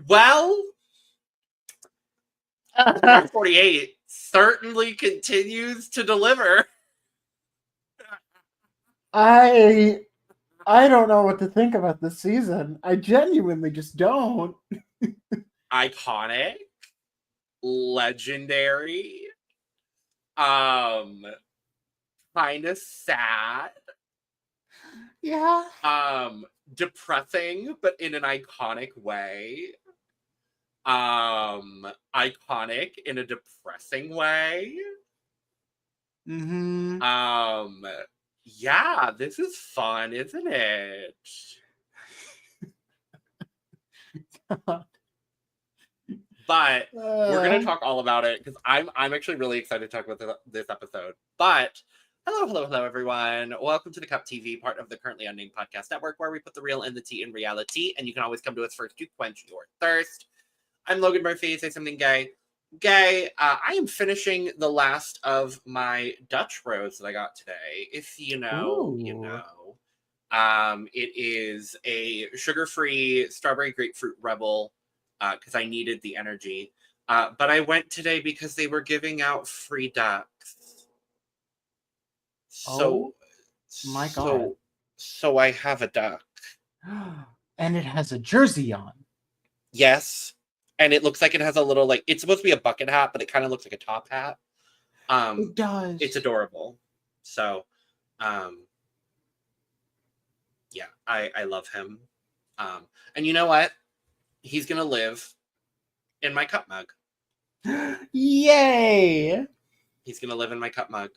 Well, 48 certainly continues to deliver. I don't know what to think about this season. I genuinely just don't. Iconic, legendary, kind of sad, Yeah. depressing, but in an iconic way. Iconic in a depressing way. Mm-hmm. Yeah, this is fun, isn't it? But we're gonna talk all about it because I'm actually really excited to talk about this episode. But hello, everyone. Welcome to the Cup TV, part of the Currently Unnamed Podcast Network, where we put the real in the tea in reality, and you can always come to us first to quench your thirst. I'm Logan Murphy. Say something gay. I am finishing the last of my Dutch rose that I got today. If you know, you know. It is a sugar-free strawberry grapefruit rebel because I needed the energy. But I went today because they were giving out free ducks. So, my God. So I have a duck. And it has a jersey on. Yes. And it looks like it has a little, like, it's supposed to be a bucket hat, but it kind of looks like a top hat. It does. It's adorable. So, yeah, I love him. And you know what? He's going to live in my cup mug. Yay! He's going to live in my cup mug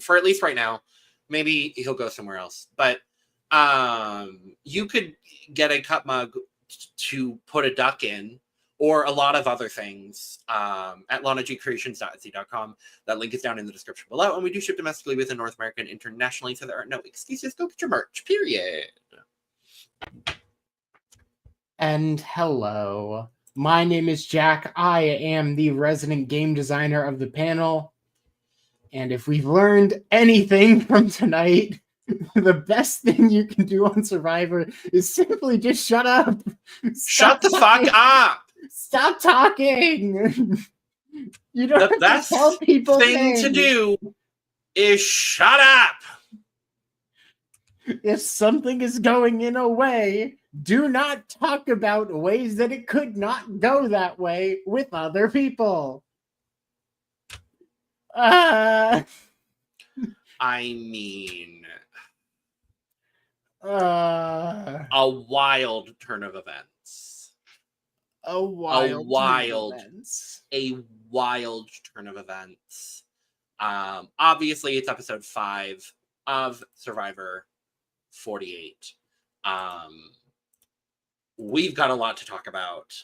for at least right now. Maybe he'll go somewhere else. But you could get a cup mug to put a duck in, or a lot of other things at lanagcreations.etsy.com. That link is down in the description below. And we do ship domestically within North America and internationally, so there are no excuses. Go get your merch, period. And hello. My name is Jack. I am the resident game designer of the panel. And if we've learned anything from tonight, the best thing you can do on Survivor is simply just shut up. Shut the fuck up. Stop talking. You don't the have to tell people thing to do is shut up. If something is going in a way, do not talk about ways that it could not go that way with other people. I mean, a wild turn of events. A wild turn of events. Obviously, it's episode 5 of Survivor 48. We've got a lot to talk about.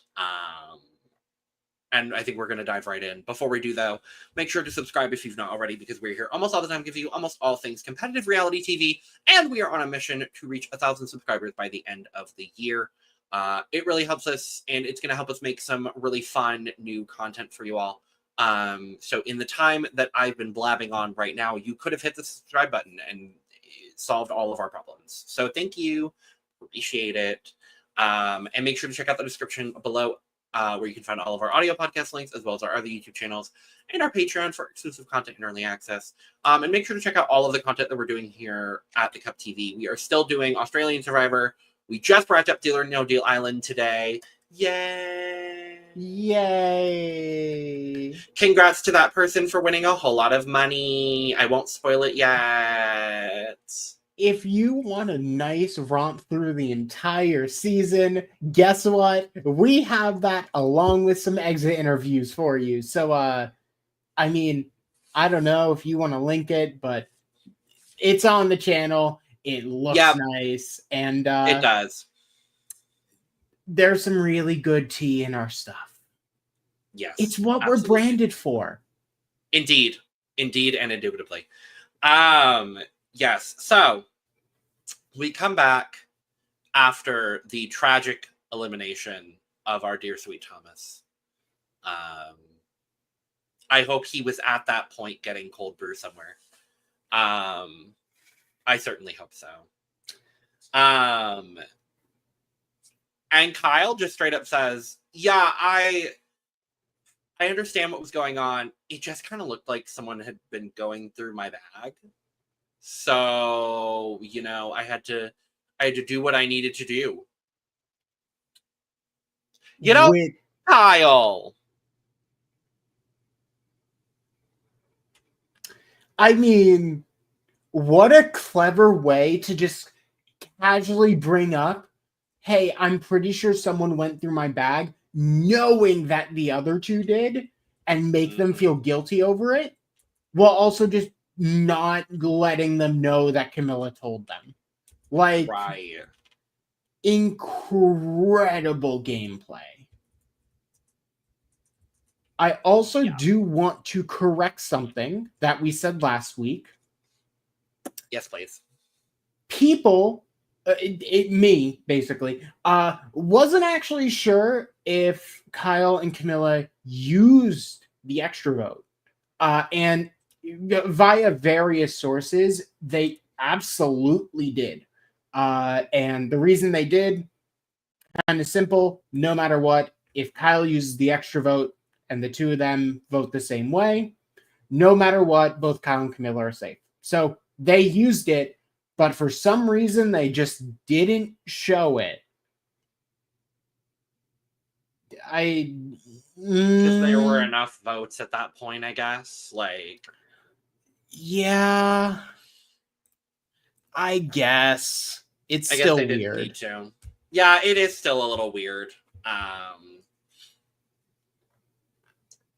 And I think we're going to dive right in. Before we do, though, make sure to subscribe if you've not already, because we're here almost all the time, giving you almost all things competitive reality TV, and we are on a mission to reach 1,000 subscribers by the end of the year. It really helps us, and it's going to help us make some really fun new content for you all. So in the time that I've been blabbing on right now, you could have hit the subscribe button and solved all of our problems. So thank you. Appreciate it. And make sure to check out the description below, where you can find all of our audio podcast links, as well as our other YouTube channels and our Patreon for exclusive content and early access. And make sure to check out all of the content that we're doing here at the Cup TV. We are still doing Australian Survivor. We just wrapped up Deal or No Deal Island today. Yay! Yay! Congrats to that person for winning a whole lot of money. I won't spoil it yet. If you want a nice romp through the entire season, guess what? We have that along with some exit interviews for you. So, I mean, I don't know if you want to link it, but it's on the channel. It looks nice. And it does. There's some really good tea in our stuff. Yes. It's what we're branded for. Indeed. Indeed and indubitably. Yes. So we come back after the tragic elimination of our dear sweet Thomas. I hope he was at that point getting cold brew somewhere. I certainly hope so. And Kyle just straight up says, Yeah, I understand what was going on. It just kind of looked like someone had been going through my bag. So, I had to do what I needed to do. With Kyle. I mean, what a clever way to just casually bring up, hey, I'm pretty sure someone went through my bag, knowing that the other two did, and make them feel guilty over it, while also just not letting them know that Camilla told them. Like, Right. incredible gameplay. I also do want to correct something that we said last week. Yes, please. People, me basically, wasn't actually sure if Kyle and Camilla used the extra vote. And via various sources, they absolutely did. And the reason they did, kind of simple. No matter what, if Kyle uses the extra vote and the two of them vote the same way, no matter what, both Kyle and Camilla are safe. So they used it, but for some reason they just didn't show it. Because there were enough votes at that point, I guess. Yeah, I guess it's still they didn't weird. need to. Yeah, it is still a little weird.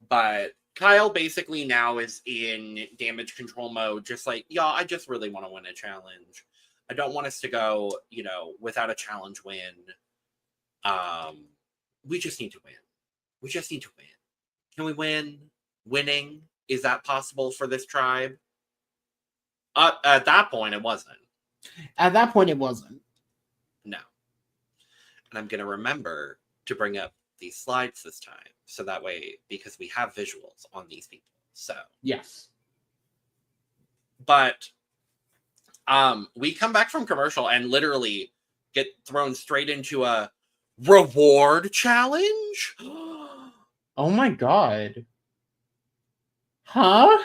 But Kyle basically now is in damage control mode, just like, I just really want to win a challenge. I don't want us to go, without a challenge win. We just need to win. We just need to win. Can we win? Winning? Is that possible for this tribe? At that point, it wasn't. At that point, it wasn't. No. And I'm going to remember to bring up these slides this time. So that way, because we have visuals on these people. So. Yes. But we come back from commercial and literally get thrown straight into a reward challenge. Oh my god. Huh?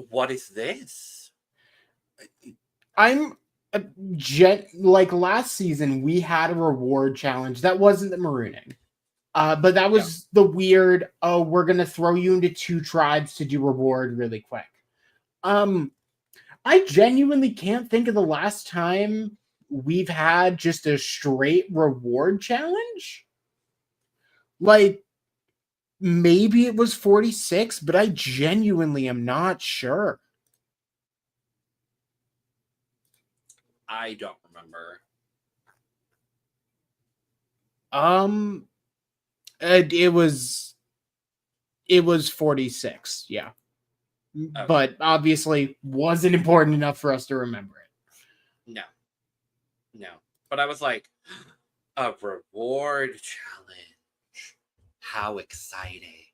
What is this? I'm like last season we had a reward challenge that wasn't the marooning. But that was the weird, we're gonna throw you into two tribes to do reward really quick. I genuinely can't think of the last time we've had just a straight reward challenge. Like, maybe it was 46, but I genuinely am not sure. I don't remember. It was 46, yeah. Okay. But obviously wasn't important enough for us to remember it. No. But I was like, a reward challenge. How exciting.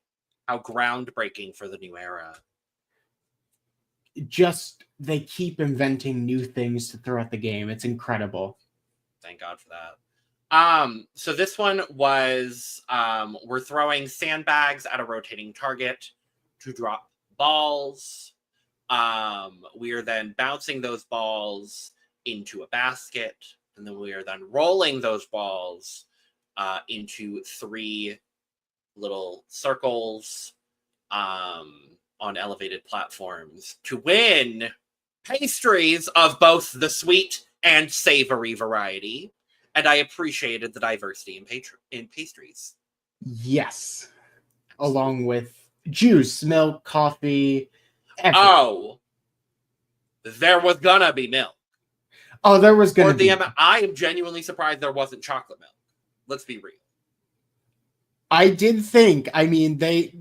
How groundbreaking for the new era. Just, they keep inventing new things to throw at the game. It's incredible. Thank God for that. So this one was, we're throwing sandbags at a rotating target to drop balls. We are then bouncing those balls into a basket, and then we are then rolling those balls into three little circles on elevated platforms to win pastries of both the sweet and savory variety. And I appreciated the diversity in pastries. Yes. Absolutely. Along with juice, milk, coffee. Everything. Oh, there was gonna be milk. Oh, there was gonna be. I am genuinely surprised there wasn't chocolate milk. Let's be real. I did think, I mean, they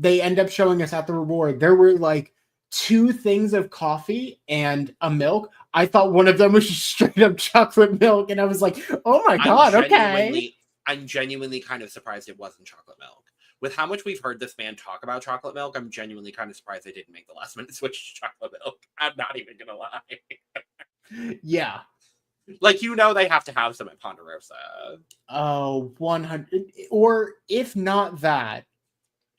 end up showing us at the reward. There were like 2 things of coffee and a milk. I thought one of them was just straight up chocolate milk, and I was like, oh my god, okay. I'm genuinely kind of surprised it wasn't chocolate milk. With how much we've heard this man talk about chocolate milk, I'm genuinely kind of surprised they didn't make the last minute switch to chocolate milk. I'm not even gonna lie. Yeah. Like, you know they have to have some at Ponderosa. Oh, 100. Or if not that,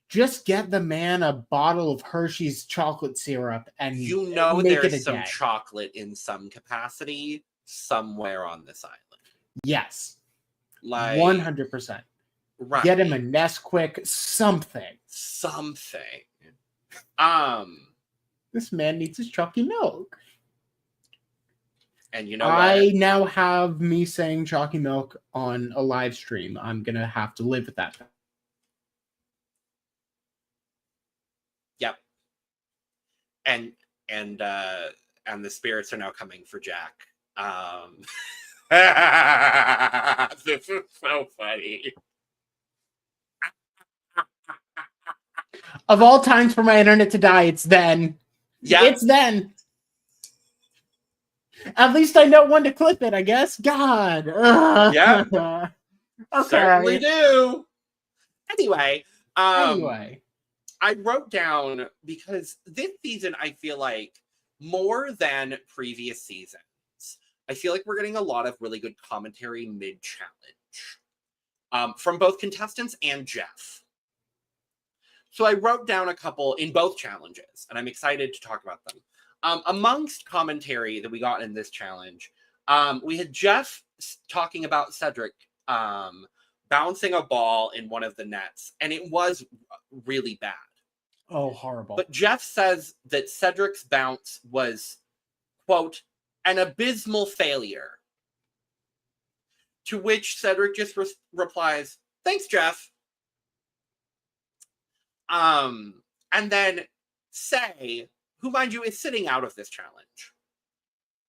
just get the man a bottle of Hershey's chocolate syrup and You know make it a there's some day. chocolate in some capacity somewhere on this island. Yes. Like 100%. right. Get him a Nesquik, something. Something. This man needs his chalky milk. And you know I what? now have me saying chalky milk on a live stream. I'm gonna have to live with that. Yep. And the spirits are now coming for Jack. This is so funny. Of all times for my internet to die, it's then. Yeah. It's then. At least I know when to clip it, I guess. God. Yeah. Okay. Certainly do. Anyway. Anyway. I wrote down, because this season, I feel like, more than previous seasons, I feel like we're getting a lot of really good commentary mid-challenge from both contestants and Jeff. So I wrote down a couple in both challenges, and I'm excited to talk about them. Amongst commentary that we got in this challenge, we had Jeff talking about Cedric bouncing a ball in one of the nets, and it was really bad. Oh, horrible. But Jeff says that Cedric's bounce was, quote, an abysmal failure. To which Cedric just replies, thanks, Jeff. And then Say, who, mind you, is sitting out of this challenge,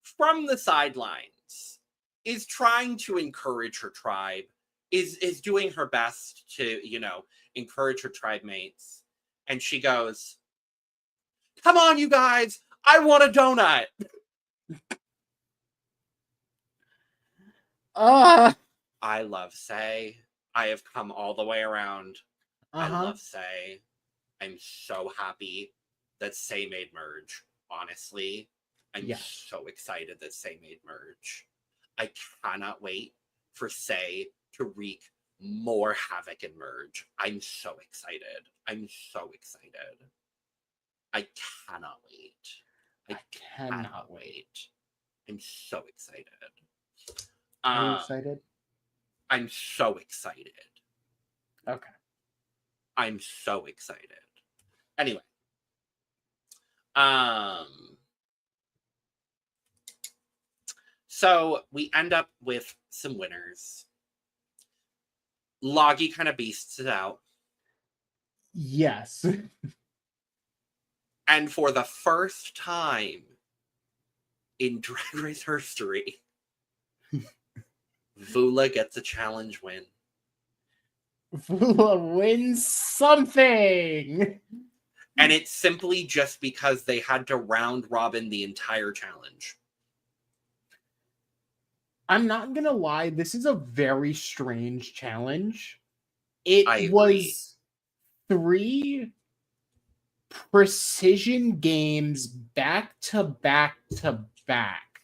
from the sidelines, is trying to encourage her tribe, is doing her best to, encourage her tribe mates. And she goes, come on, you guys, I want a donut. I love Say. I have come all the way around. I love Say. I'm so happy that Say made merge. Honestly, I'm so excited that Say made merge. I cannot wait for Say to wreak more havoc in merge. I'm so excited. I'm so excited. I cannot wait. I cannot wait. I'm so excited. Are you excited? I'm so excited. Okay. I'm so excited. Anyway. So we end up with some winners. Loggy kind of beasts it out. Yes. And for the first time in Drag Race history, Vula gets a challenge win. Vula wins something! And it's simply just because they had to round robin the entire challenge. I'm not gonna lie, this is a very strange challenge. It agree. Was 3 precision games back to back to back.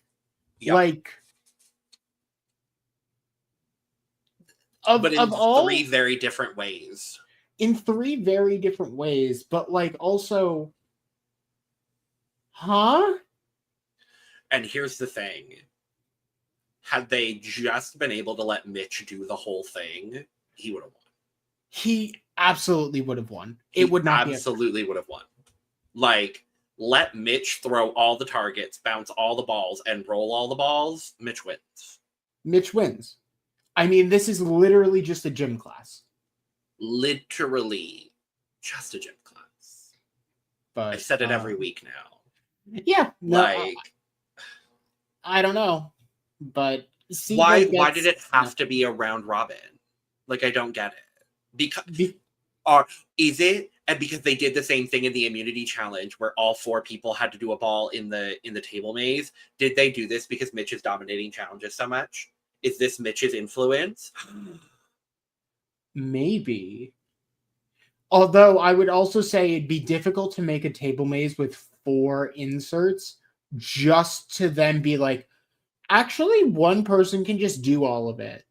Yep. Like, but in all, 3 very different ways. In 3 very different ways, but like also, huh? And here's the thing. Had they just been able to let Mitch do the whole thing, he would have won. He absolutely would have won. It would not absolutely would have won. Like, let Mitch throw all the targets, bounce all the balls, and roll all the balls. Mitch wins. Mitch wins. I mean, this is literally just a gym class. Literally just a gym class. But I've said it every week now. Yeah. No, like, I don't know. But why did it have to be a round robin? Like, I don't get it. Is it and because they did the same thing in the immunity challenge where all 4 people had to do a ball in the table maze? Did they do this because Mitch is dominating challenges so much? Is this Mitch's influence? Maybe. Although I would also say it'd be difficult to make a table maze with 4 inserts just to then be like, Actually, one person can just do all of it.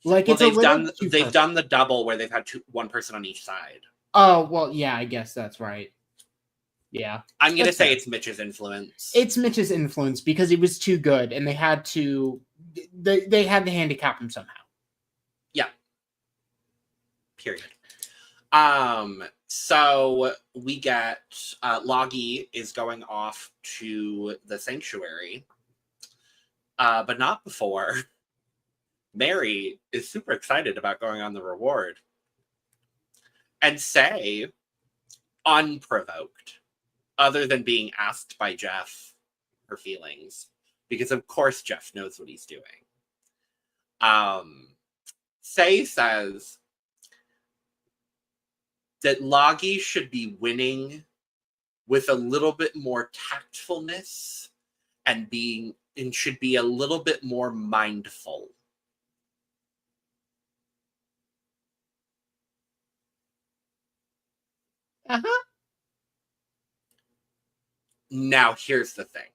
Like, Well, it's a little too they've perfect. done the double where they've had one person on each side. Oh, well, yeah, I guess that's right. Yeah. I'm gonna That's say fair. it's Mitch's influence. It's Mitch's influence because he was too good and they had to handicap him somehow. Yeah. Period. So we get Loggy is going off to the sanctuary. But not before. Mary is super excited about going on the reward. And Say, unprovoked, other than being asked by Jeff her feelings, because of course Jeff knows what he's doing. Say says that Loggy should be winning with a little bit more tactfulness and should be a little bit more mindful. Uh-huh. Now, here's the thing.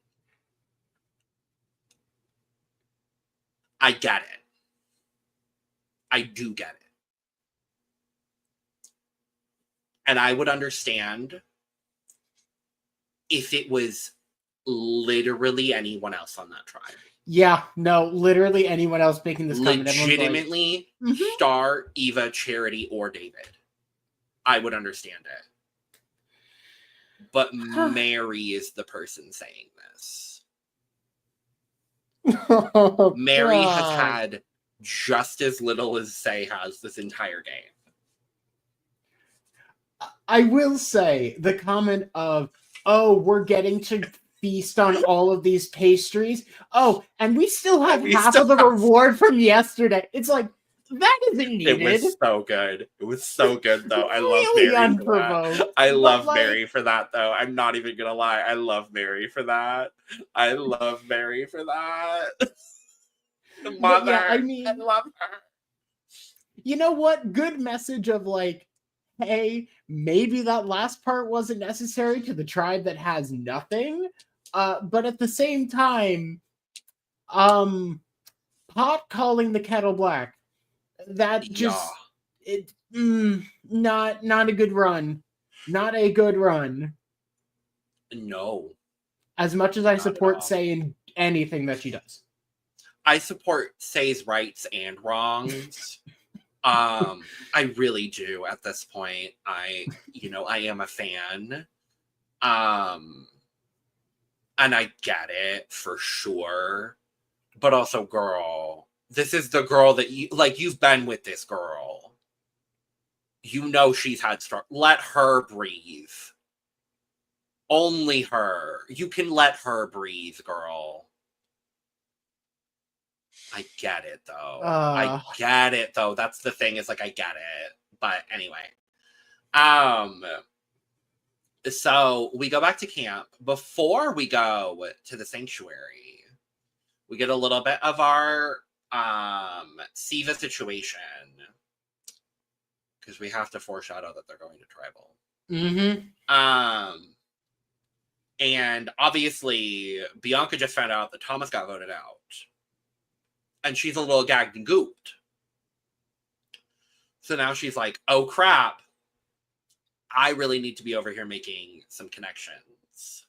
I get it. I do get it. And I would understand if it was literally anyone else on that tribe. Yeah, no, literally anyone else making this comment. Legitimately, like, Star, Eva, Charity, or David. I would understand it. But Mary is the person saying this. Oh, Mary God. has had just as little as Say has this entire game. I will say the comment of, oh, we're getting to feast on all of these pastries. Oh, and we still have half of the reward from yesterday. It's like, that isn't needed. It was so good. It was so good, though. I love Really Mary unprovoked. for that. I love Mary for that, though. I'm not even gonna lie. I love Mary for that. I love Mary for that. Mother, yeah, I mean, I love her. You know what? Good message of like, hey, maybe that last part wasn't necessary to the tribe that has nothing. But at the same time, pot calling the kettle black. That just not a good run. Not a good run. No. As much as I support Say in anything that she does. I support Say's rights and wrongs. I really do at this point. I am a fan. And I get it for sure. But also, girl, this is the girl that you've been with this girl. You know she's had struggle. Let her breathe. Only her. You can let her breathe, girl. I get it, though. I get it, though. That's the thing. Is like, I get it. But anyway. So we go back to camp. Before we go to the sanctuary, we get a little bit of our Siva situation. Because we have to foreshadow that they're going to tribal. Mm-hmm. And obviously, Bianca just found out that Thomas got voted out. And she's a little gagged and gooped. So now she's like, oh crap. I really need to be over here making some connections.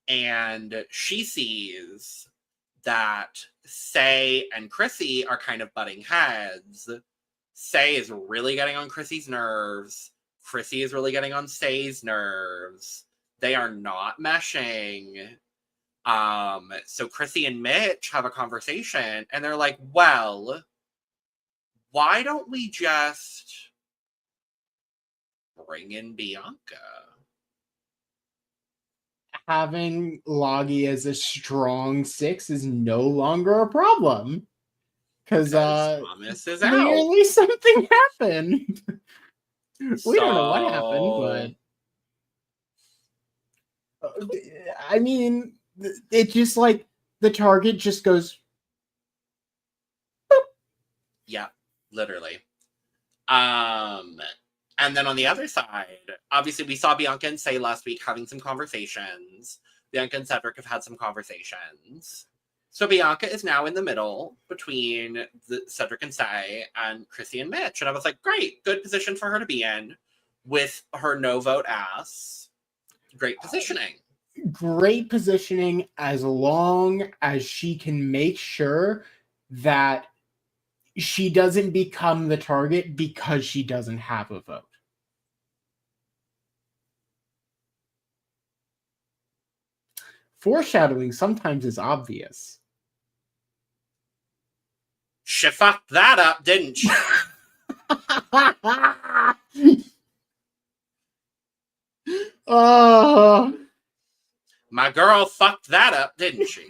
And she sees that Say and Chrissy are kind of butting heads. Say is really getting on Chrissy's nerves. Chrissy is really getting on Say's nerves. They are not meshing. So Chrissy and Mitch have a conversation and they're like, well, why don't we just bring in Bianca? Having Loggy as a strong 6 is no longer a problem. Because Thomas is clearly out. something happened. We don't know what happened, but I mean, it just like the target just goes. Boop. Yeah, literally. And then on the other side, obviously we saw Bianca and Say last week having some conversations. Bianca and Cedric have had some conversations. So Bianca is now in the middle between Cedric and Say and Chrissy and Mitch. And I was like, great, good position for her to be in with her no vote ass. Great positioning. Great positioning as long as she can make sure that she doesn't become the target because she doesn't have a vote. Foreshadowing sometimes is obvious. She fucked that up, didn't she? Oh, My girl fucked that up, didn't she?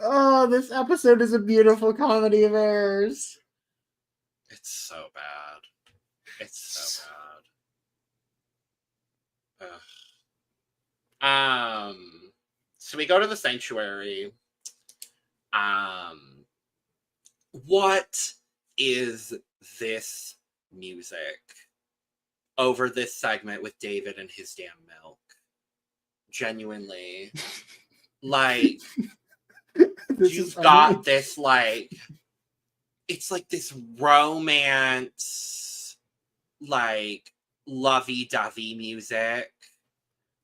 oh, this episode is a beautiful comedy of errors. It's so bad. It's so bad. Ugh. So we go to the sanctuary. What is this music over this segment with David and his damn milk? Genuinely. Like, you've got this, like, it's like this romance, like, lovey-dovey music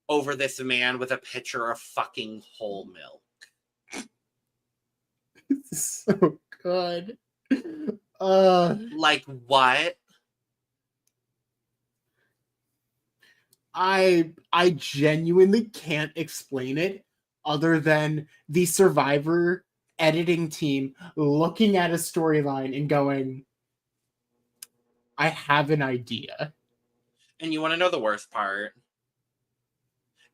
over this man with a pitcher of fucking whole milk. So good. Like, what? I genuinely can't explain it other than the Survivor editing team looking at a storyline and going, I have an idea. And you want to know the worst part?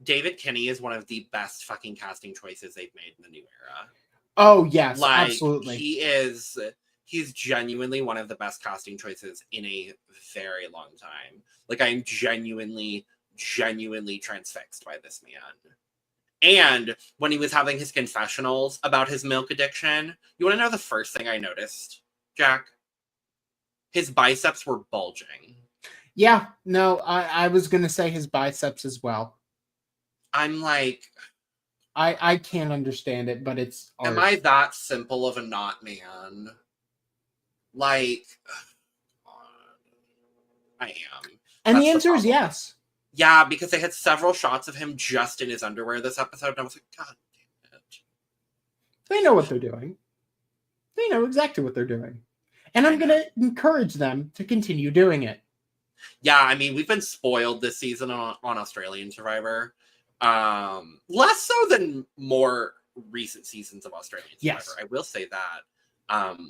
David Kinney is one of the best fucking casting choices they've made in the new era. Oh, yes, like, absolutely. He's genuinely one of the best casting choices in a very long time. Like, I'm genuinely transfixed by this man. And when he was having his confessionals about his milk addiction, you want to know the first thing I noticed, Jack? His biceps were bulging. Yeah, no, I was going to say his biceps as well. I'm like... I can't understand it, but it's art. Am I that simple of a not man? Like... I am. And the answer is yes. Yeah, because they had several shots of him just in his underwear this episode, and I was like, God damn it. They know what they're doing. They know exactly what they're doing. And I'm going to encourage them to continue doing it. Yeah, I mean, we've been spoiled this season on Australian Survivor. Less so than more recent seasons of Australian Survivor. Yes. I will say that.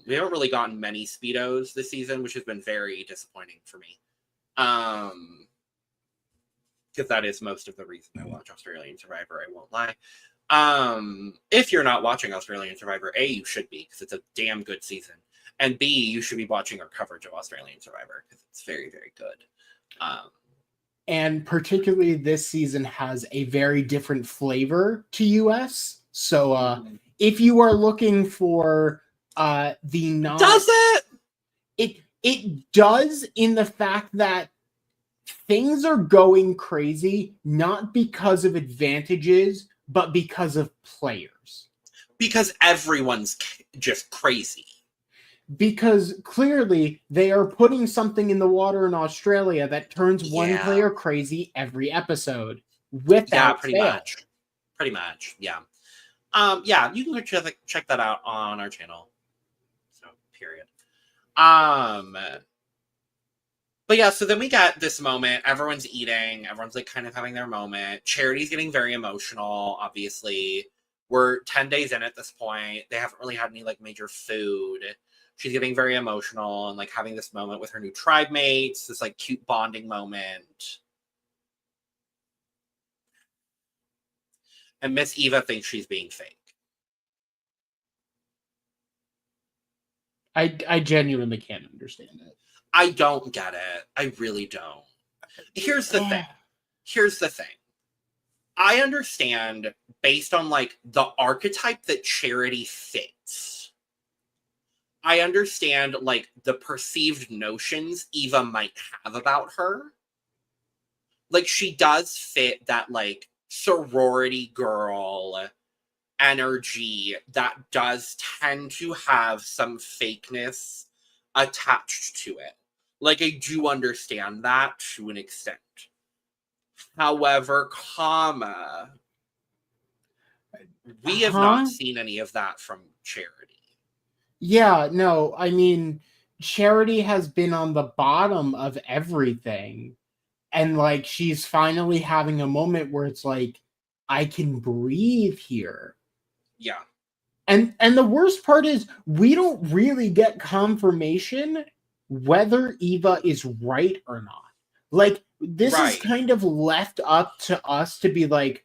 We haven't really gotten many Speedos this season, which has been very disappointing for me. Because that is most of the reason I watch Australian Survivor, I won't lie. If you're not watching Australian Survivor, A, you should be, because it's a damn good season. And B, you should be watching our coverage of Australian Survivor, because it's very, very good. And particularly this season has a very different flavor to US. So if you are looking for the non... Does it? It does, in the fact that things are going crazy, not because of advantages, but because of players. Because everyone's just crazy. Because clearly they are putting something in the water in Australia that turns one player crazy every episode. Without fail. Pretty much, yeah. You can go check that out on our channel. So, period. But yeah, so then we get this moment. Everyone's eating. Everyone's like kind of having their moment. Charity's getting very emotional, obviously. We're 10 days in at this point. They haven't really had any like major food. She's getting very emotional and like having this moment with her new tribe mates, this like cute bonding moment. And Miss Eva thinks she's being fake. I genuinely can't understand it. I don't get it. I really don't. Here's the thing. I understand based on like the archetype that Charity fits. I understand like the perceived notions Eva might have about her. like, she does fit that, like, sorority girl energy that does tend to have some fakeness attached to it. Like, I do understand that to an extent. However, we have not seen any of that from Charity. Yeah, no, I mean, Charity has been on the bottom of everything. And, like, she's finally having a moment where it's like, I can breathe here. Yeah. And the worst part is, we don't really get confirmation whether Eva is right or not. Like, this is kind of left up to us to be like,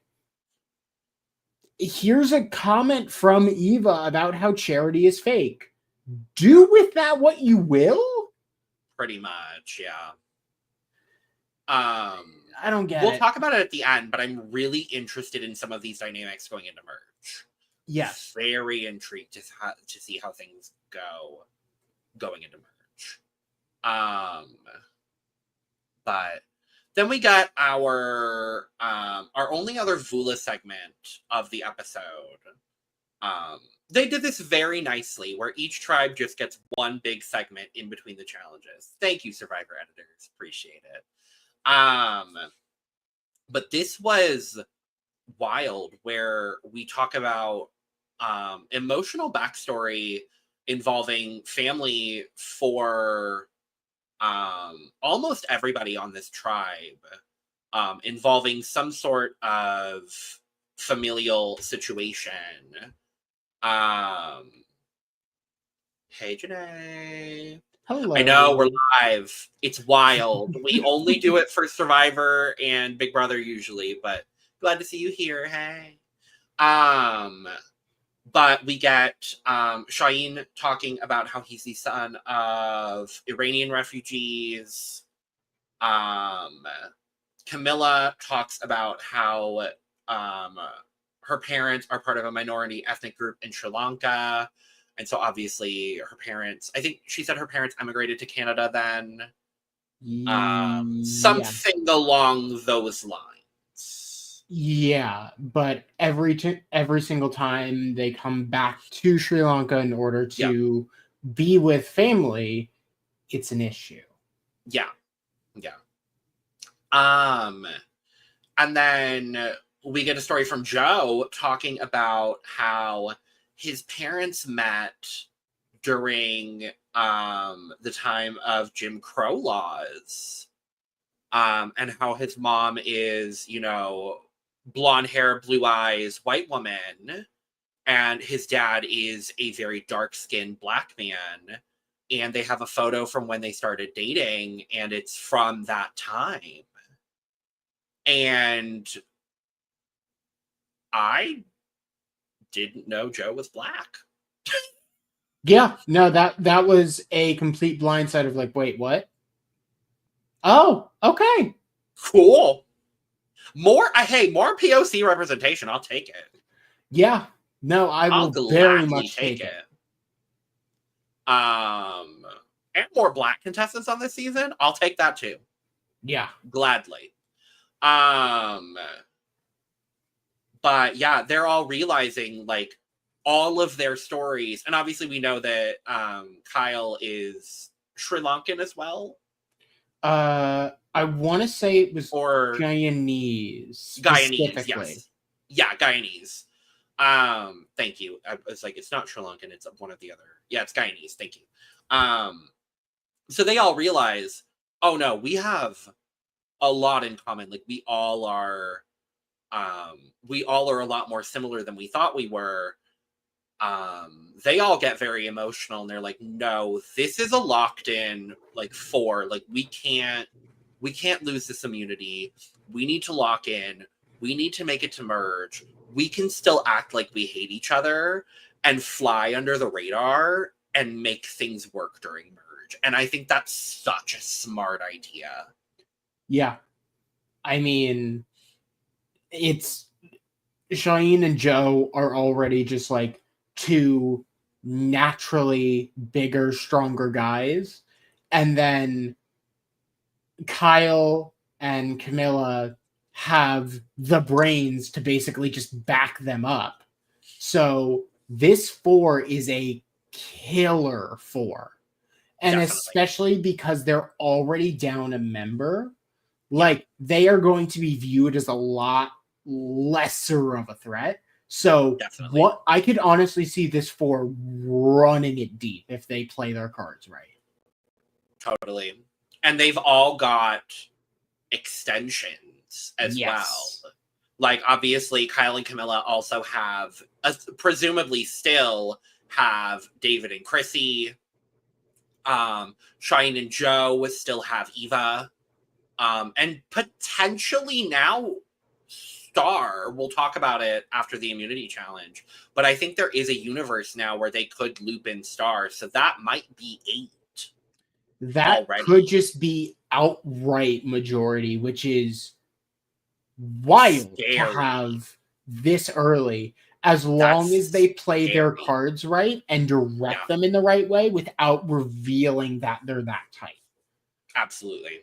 here's a comment from Eva about how Charity is fake. Do with that what you will? Pretty much, yeah. I don't get it. We'll talk about it at the end, but I'm really interested in some of these dynamics going into merge. Yes. Very intrigued to see how things go going into merge. But then we got our only other Vula segment of the episode. They did this very nicely, where each tribe just gets one big segment in between the challenges. Thank you, Survivor editors. Appreciate it. But this was wild, where we talk about emotional backstory involving family for almost everybody on this tribe, involving some sort of familial situation. Hey, Janae. Hello. I know, we're live. It's wild. We only do it for Survivor and Big Brother usually, but glad to see you here. Hey. But we get Shaheen talking about how he's the son of Iranian refugees. Camilla talks about how her parents are part of a minority ethnic group in Sri Lanka. And so obviously her parents, I think she said her parents emigrated to Canada then. Something along those lines. Yeah, but every single time they come back to Sri Lanka in order to be with family, it's an issue. Yeah. And then we get a story from Joe talking about how his parents met during the time of Jim Crow laws, and how his mom is, blonde hair, blue eyes, white woman, and his dad is a very dark-skinned black man, and they have a photo from when they started dating, and it's from that time. And I didn't know Joe was black. Yeah, no, that was a complete blindside of like, wait, what? Oh, okay. Cool. More POC representation. I'll take it. Yeah. No, I'll very much take it. And more black contestants on this season. I'll take that too. Yeah. Gladly. But yeah, they're all realizing like all of their stories. And obviously we know that Kyle is Sri Lankan as well. I want to say it was Guyanese. Guyanese, yes. Yeah, Guyanese. Thank you. I was like, it's not Sri Lankan, it's one of the other. Yeah, it's Guyanese. Thank you. So they all realize, oh no, we have a lot in common. Like we all are a lot more similar than we thought we were. They all get very emotional and they're like, no, this is a locked in like we can't lose this immunity. We need to lock in. We need to make it to merge. We can still act like we hate each other and fly under the radar and make things work during merge. And I think that's such a smart idea. Yeah. I mean, it's Shaheen and Joe are already just like two naturally bigger, stronger guys. And then Kyle and Camilla have the brains to basically just back them up. So this 4 is a killer 4. And Definitely. especially because they're already down a member, like they are going to be viewed as a lot lesser of a threat. So Definitely. what I could honestly see this 4 running it deep if they play their cards right. Totally. And they've all got extensions as well. Like, obviously, Kyle and Camilla also have, presumably still have David and Chrissy. Shine and Joe still have Eva. And potentially now Star. We'll talk about it after the immunity challenge. But I think there is a universe now where they could loop in Star. So that might be 8. That already. Could just be outright majority, which is wild Scary. to have this early, as long as they play their cards right and direct them in the right way without revealing that they're that tight. Absolutely.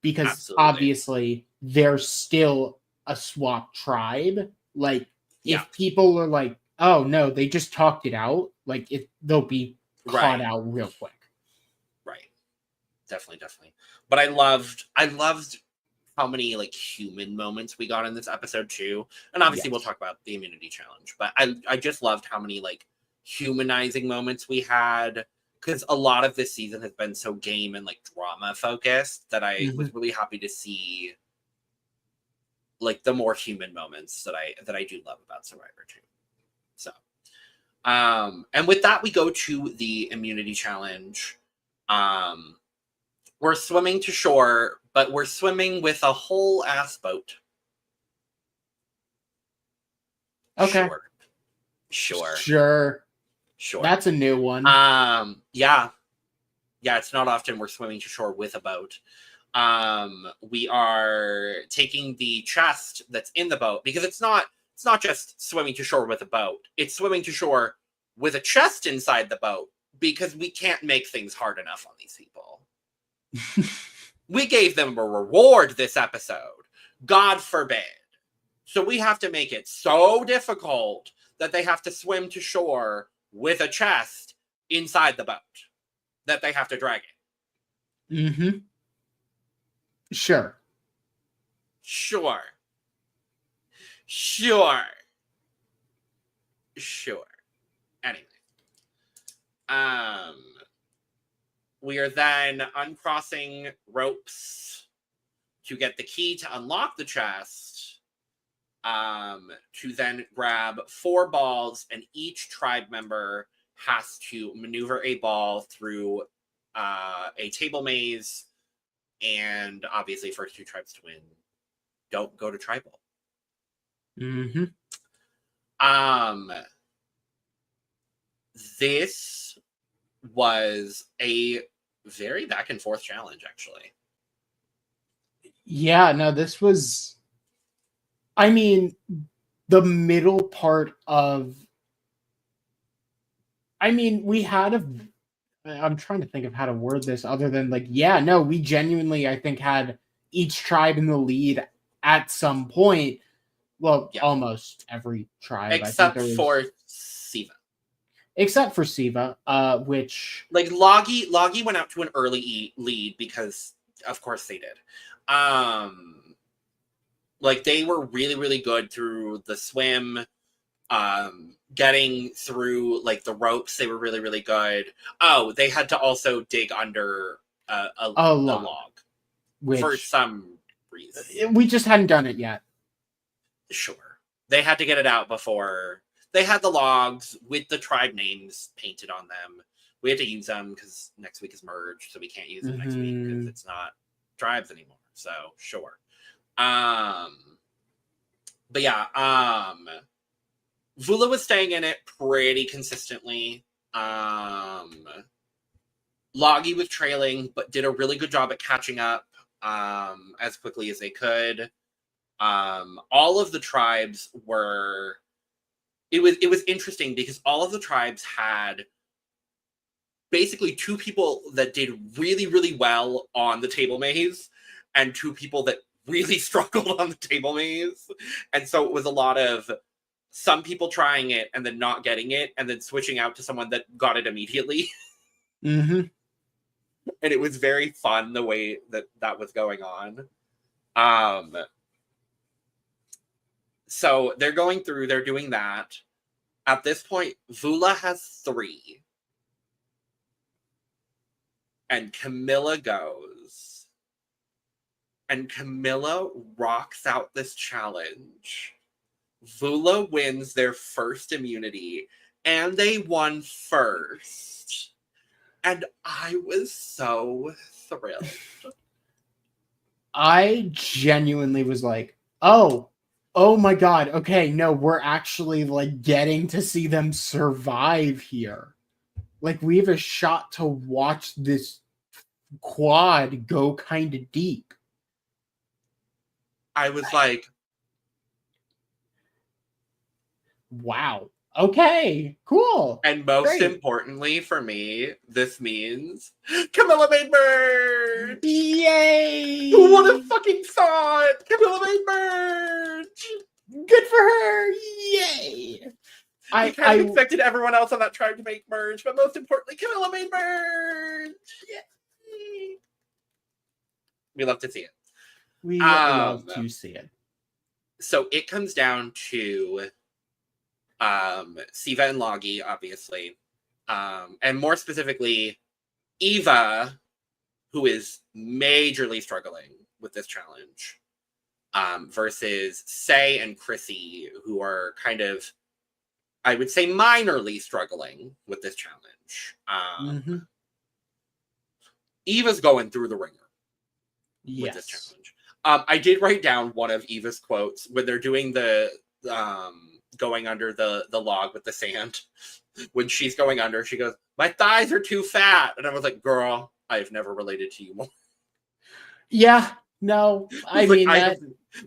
Because obviously they're still a swap tribe. Like, if people are like, oh no, they just talked it out, like they'll be caught out real quick. Right. Definitely. But I loved how many like human moments we got in this episode too. And obviously we'll talk about the immunity challenge, but I just loved how many like humanizing moments we had, because a lot of this season has been so game and like drama focused that I was really happy to see like the more human moments that I do love about Survivor too. So and with that we go to the immunity challenge. We're swimming to shore, but we're swimming with a whole ass boat. Okay. Sure. That's a new one. Yeah, it's not often we're swimming to shore with a boat. We are taking the chest that's in the boat, because it's not just swimming to shore with a boat. It's swimming to shore with a chest inside the boat, because we can't make things hard enough on these people. We gave them a reward this episode. God forbid. So we have to make it so difficult that they have to swim to shore with a chest inside the boat that they have to drag it. Sure. Anyway. We are then uncrossing ropes to get the key to unlock the chest, to then grab 4 balls, and each tribe member has to maneuver a ball through a table maze, and obviously first 2 tribes to win don't go to tribal. This was a very back and forth challenge, actually. Yeah, no, this was, I mean, the middle part of, I mean, we had I'm trying to think of how to word this other than like, yeah, no, we genuinely, I think, had each tribe in the lead at some point. Well, almost every tribe. Except for Siva. Except for Siva, which... Like, Logie went out to an early lead because, of course, they did. Like, they were really, really good through the swim, getting through, like, the ropes. They were really, really good. Oh, they had to also dig under a log. Which, for some reason. We just hadn't done it yet. Sure. They had to get it out before... They had the logs with the tribe names painted on them. We had to use them because next week is merged, so we can't use them next week because it's not tribes anymore. So, sure. But yeah, Vula was staying in it pretty consistently. Logie was trailing, but did a really good job at catching up as quickly as they could. All of the tribes were... It was interesting because all of the tribes had basically 2 people that did really, really well on the table maze and 2 people that really struggled on the table maze. And so it was a lot of some people trying it and then not getting it and then switching out to someone that got it immediately. Mm-hmm. And it was very fun the way that was going on. So they're going through, they're doing that. At this point, Vula has 3. And Camilla goes. And Camilla rocks out this challenge. Vula wins their first immunity, and they won first. And I was so thrilled. I genuinely was like, oh my God. Okay, no, we're actually like getting to see them survive here. Like we have a shot to watch this quad go kind of deep. I was like, wow. Okay, cool. and most importantly for me, this means Camilla made merch! Yay! Who would have fucking thought? Camilla made merch! Good for her! Yay! I kind of expected everyone else on that tribe to make merch, but most importantly, Camilla made merch! Yay! We love to see it. We love to see it. So it comes down to Siva and Logie, obviously. And more specifically, Eva, who is majorly struggling with this challenge, versus Say and Chrissy, who are kind of, I would say, minorly struggling with this challenge. Eva's going through the ringer with this challenge. I did write down one of Eva's quotes when they're doing the going under the log with the sand. When she's going under, she goes, "My thighs are too fat," and I was like, "Girl, I've never related to you more." Yeah, no, I mean that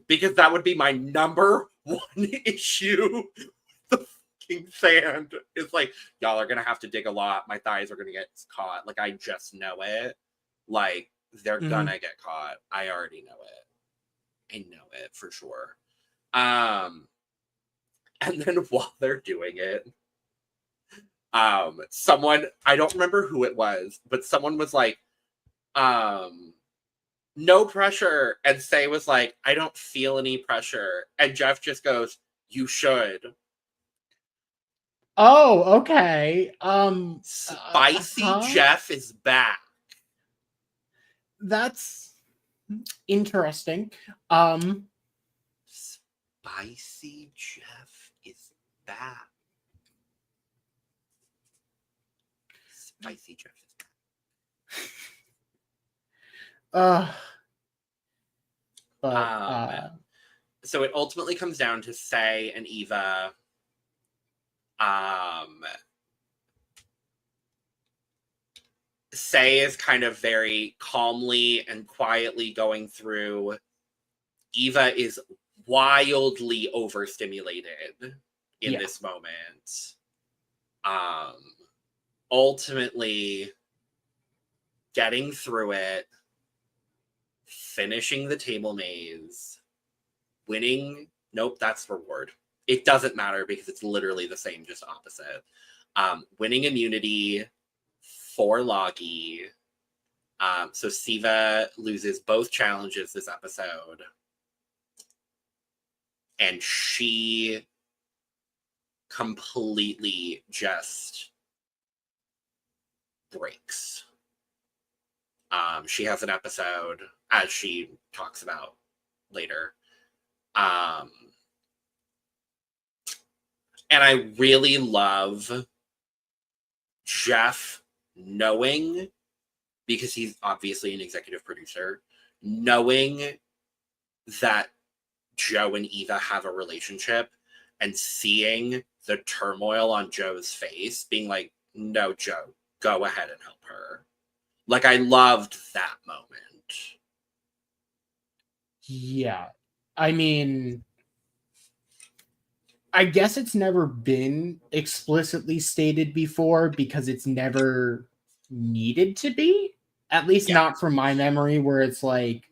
because that would be my number one issue. The fucking sand is like, y'all are gonna have to dig a lot. My thighs are gonna get caught. Like I just know it. Like they're gonna get caught. I already know it. I know it for sure. And then while they're doing it, someone, I don't remember who it was, but someone was like, no pressure. And Say was like, I don't feel any pressure. And Jeff just goes, you should. Oh, okay. Spicy Jeff is back. That's interesting. Spicy Jeff is back. Spicy Jeff is back. So it ultimately comes down to Say and Eva. Say is kind of very calmly and quietly going through. Eva is wildly overstimulated in this moment. Ultimately getting through it, finishing the table maze, winning. Nope, that's reward. It doesn't matter because it's literally the same, just opposite. Winning immunity for Logie. So Siva loses both challenges this episode. And she completely just breaks. She has an episode, as she talks about later. And I really love Jeff knowing, because he's obviously an executive producer, knowing that Joe and Eva have a relationship and seeing the turmoil on Joe's face, being like, no, Joe, go ahead and help her. Like, I loved that moment. Yeah. I mean, I guess it's never been explicitly stated before because it's never needed to be. At least not from my memory, where it's like,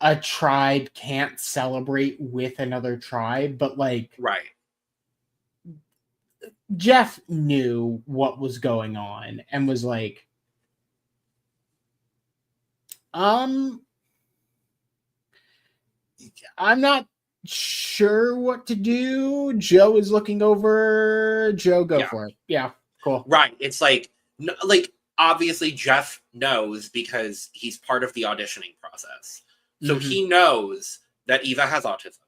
a tribe can't celebrate with another tribe, but like Right. Jeff knew what was going on and was like, I'm not sure what to do. Joe is looking over. Joe, go Yeah. for it. Yeah, cool. Right. It's like, like, obviously Jeff knows because he's part of the auditioning process. So Mhm. he knows that Eva has autism.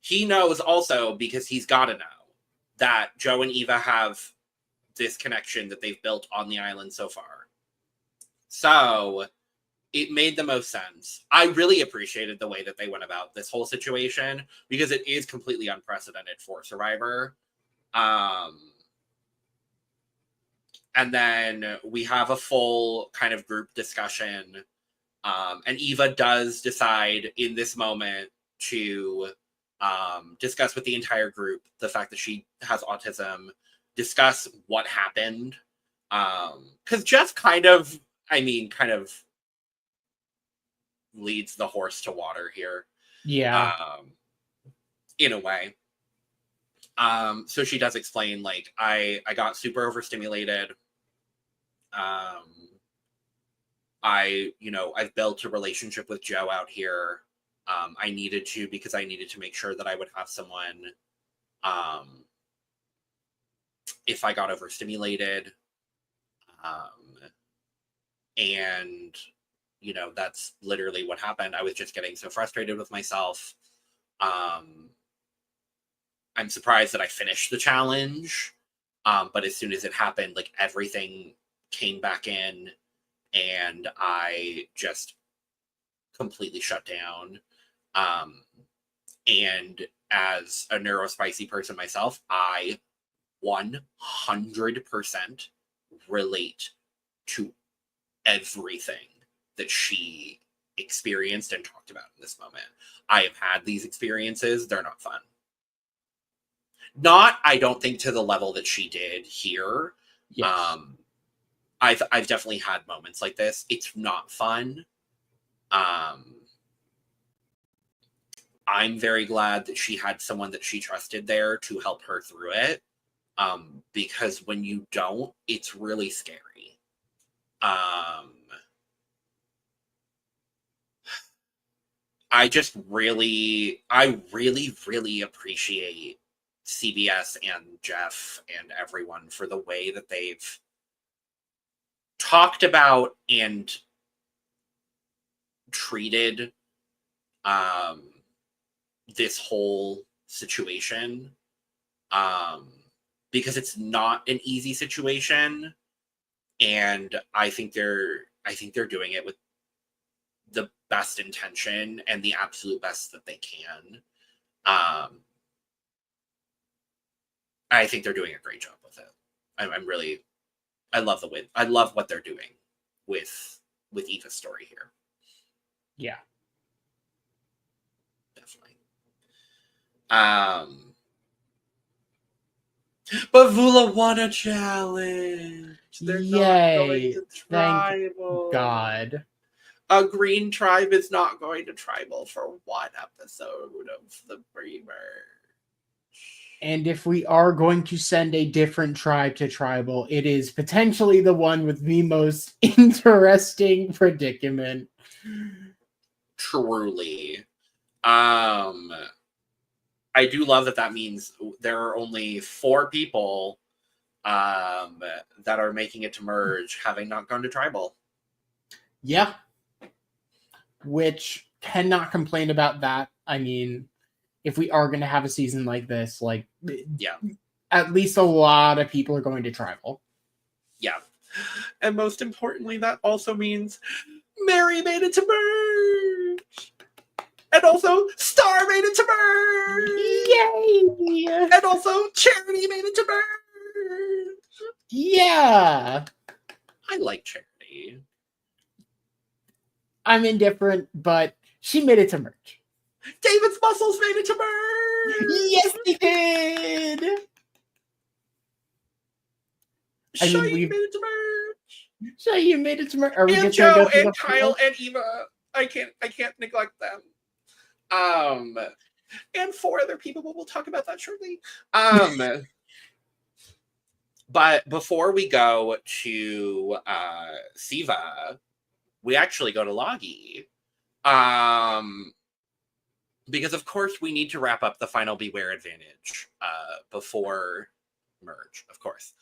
He knows also because he's got to know that Joe and Eva have this connection that they've built on the island so far. So it made the most sense. I really appreciated the way that they went about this whole situation because it is completely unprecedented for Survivor. And then we have a full kind of group discussion. And Eva does decide in this moment to discuss with the entire group the fact that she has autism, discuss what happened. Because Jeff kind of leads the horse to water here. Yeah. In a way. So she does explain, like, I got super overstimulated. I've built a relationship with Joe out here. I needed to because I needed to make sure that I would have someone if I got overstimulated. And that's literally what happened. I was just getting so frustrated with myself. I'm surprised that I finished the challenge. But as soon as it happened, like, everything came back in and I just completely shut down. And as a neurospicy person myself, I 100% relate to everything that she experienced and talked about in this moment. I have had these experiences. They're not fun. Not, I don't think, to the level that she did here. Yes. I've definitely had moments like this. It's not fun. I'm very glad that she had someone that she trusted there to help her through it. Because when you don't, it's really scary. I really, really appreciate CBS and Jeff and everyone for the way that they've talked about and treated this whole situation, because it's not an easy situation, and I think they're doing it with the best intention and the absolute best that they can. I think they're doing a great job with it. I love what they're doing with Eva's story here. Yeah. Definitely. But Vula won a challenge. They're not going to tribal. Thank God. A green tribe is not going to tribal for one episode of the pre-merge. And if we are going to send a different tribe to tribal, it is potentially the one with the most interesting predicament. Truly. I do love that means there are only 4 people that are making it to merge, having not gone to tribal. Yeah. Which, cannot complain about that. I mean, if we are going to have a season like this, like, yeah, at least a lot of people are going to tribal. Yeah. And most importantly, that also means Mary made it to merge. And also Star made it to merge. Yay! And also Charity made it to merge. Yeah. I like Charity. I'm indifferent, but she made it to merge. David's muscles made it to merge. Yes, they did. Cheyenne made it to merge. Cheyenne made it to merge. And Joe and Kyle and Eva. I can't neglect them. And 4 other people, but we'll talk about that shortly. But before we go to Siva, we actually go to Logie. Because of course we need to wrap up the final Beware Advantage before merge, of course.